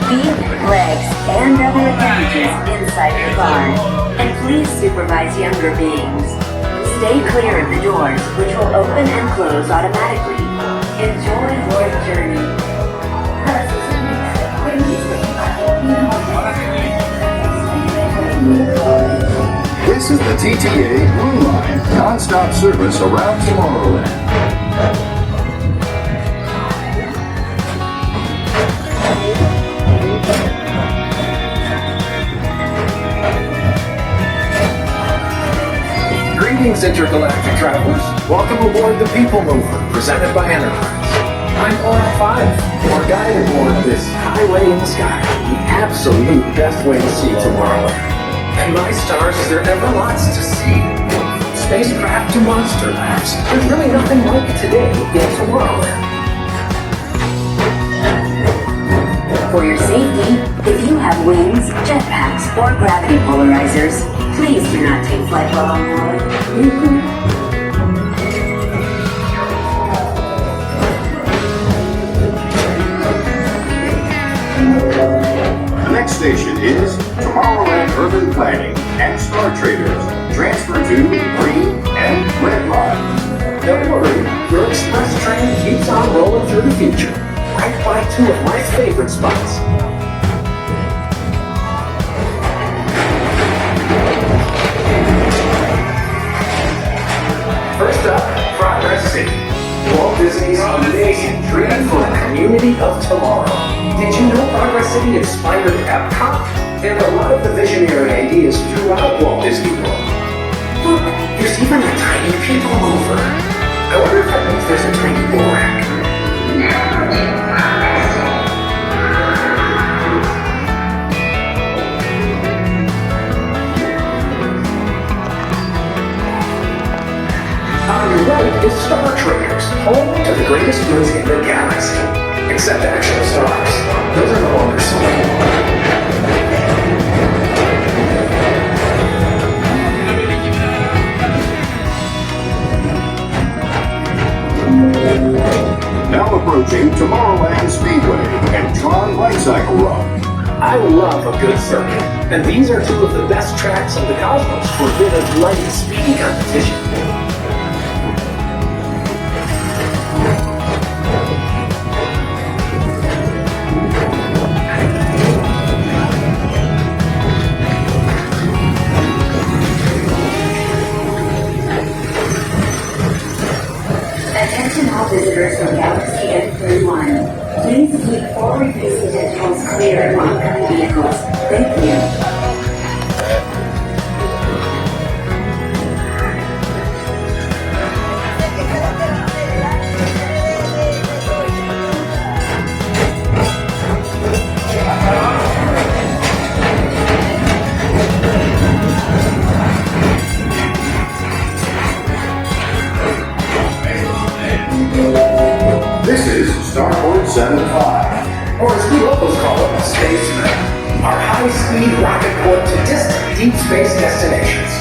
feet, legs, and other appendages inside the barn. And please supervise younger beings. Stay clear of the doors, which will open and close automatically. Enjoy your journey. This is the TTA Blue Line, non-stop service around Tomorrowland. Greetings, intergalactic travelers. Welcome aboard the PeopleMover, presented by Enterprise. I'm OL5, your guide aboard this highway in the sky, the absolute best way to see Tomorrowland. And my stars, is there ever lots to see? From spacecraft to monster labs, there's really nothing like today in Tomorrowland. For your safety, if you have wings, jetpacks, or gravity polarizers, please do not take flight while on board. The next station is Tomorrowland Urban Planning and Star Traders. Transfer to green and red line. Don't worry, your express train keeps on rolling through the future, right by two of my favorite spots. First up, Progress City. Walt Disney's amazing dream for a community of tomorrow. Did you know Progress City inspired Epcot? There are a lot of the visionary ideas throughout Walt Disney World. Look, there's even a tiny PeopleMover. I wonder if that means there's a tiny Borak. On your right is Star Traders, home to the greatest goods in the galaxy. Except actual stars. Those are no longer sold. Now approaching Tomorrowland Speedway and Tron Bicycle Run. I love a good circuit, and these are two of the best tracks in the cosmos for a bit of light and speedy competition. Attention all visitors from Galaxy N31. Please keep forward-facing vehicles clear of oncoming vehicles. Thank you. This is Starport 75. Or as we locals call it, Spaceman. Our high-speed rocket port to distant deep space destinations.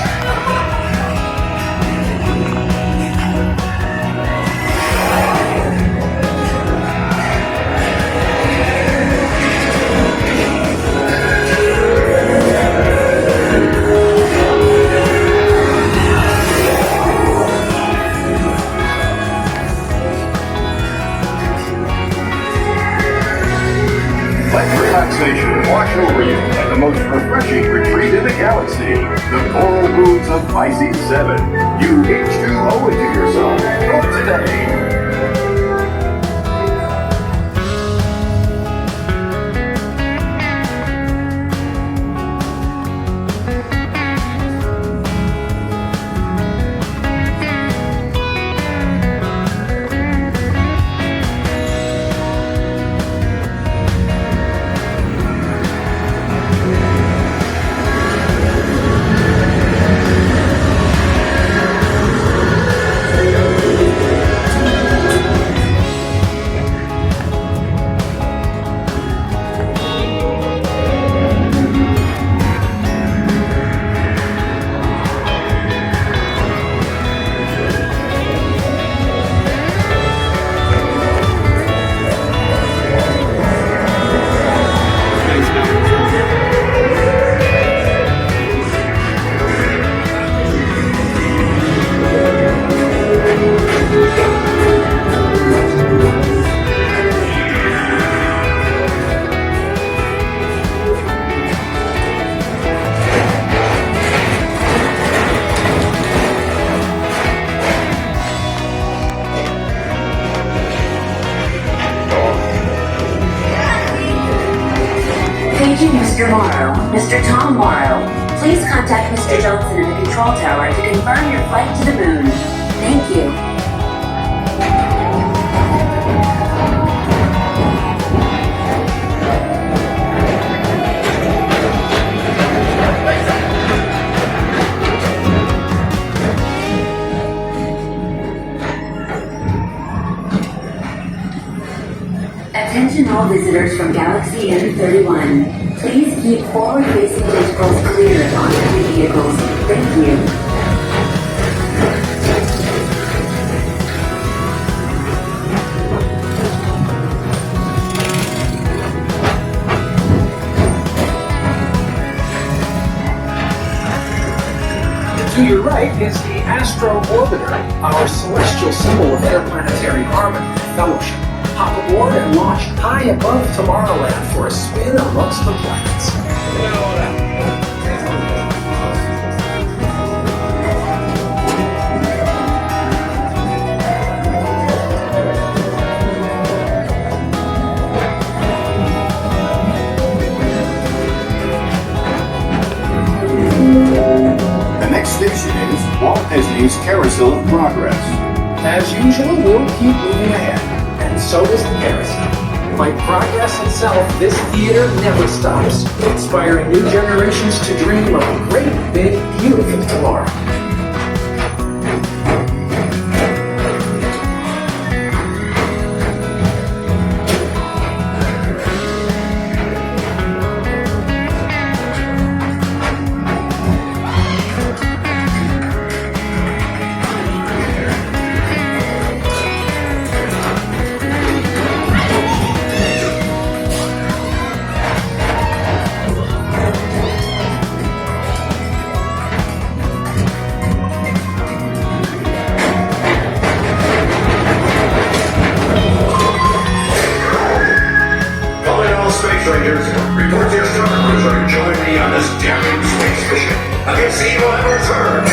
Let relaxation wash over you at the most refreshing retreat in the galaxy, the Coral Foods of Pisces 7. You H2O into yourself. Go today. Paging Mr. Morrow, Mr. Tom Morrow. Please contact Mr. Johnson in the control tower to confirm your flight to the moon. Thank you. Attention all visitors from Galaxy M31. Please keep forward-facing tentacles clear of oncoming vehicles. Thank you. To your right is the Astro orbiter, our celestial symbol of interplanetary harmony and fellowship. Hop aboard and launch high above Tomorrowland for a spin amongst the planets. The next station is Walt Disney's Carousel of Progress. As usual, we'll keep moving ahead. And so does the carousel. Like progress itself, this theater never stops, inspiring new generations to dream of a great, big, beautiful tomorrow. Report to your star cruiser. Join me on this daring space mission against evil and return.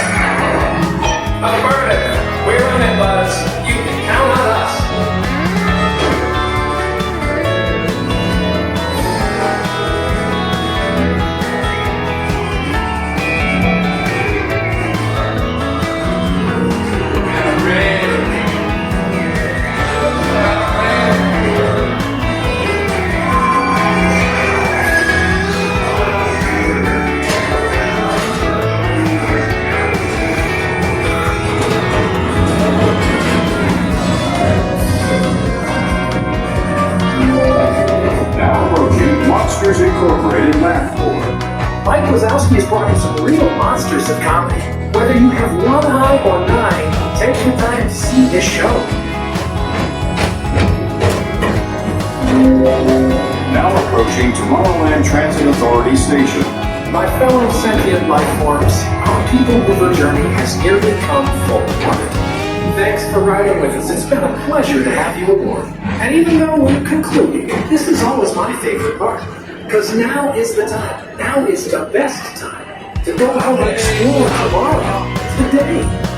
Affirmative. We're on it, Buzz. You can count on us. Monsters Incorporated Laugh Board. Mike Wazowski has brought in some real monsters of comedy. Whether you have one eye or nine, take your time to see this show. Now approaching Tomorrowland Transit Authority Station. My fellow sentient life forms, our PeopleMover journey has nearly come full orbit. Thanks for riding with us. It's been a pleasure to have you aboard. And even though we're concluding, this is always my favorite part. Because now is the time. Now is the best time to go out and explore tomorrow. Today.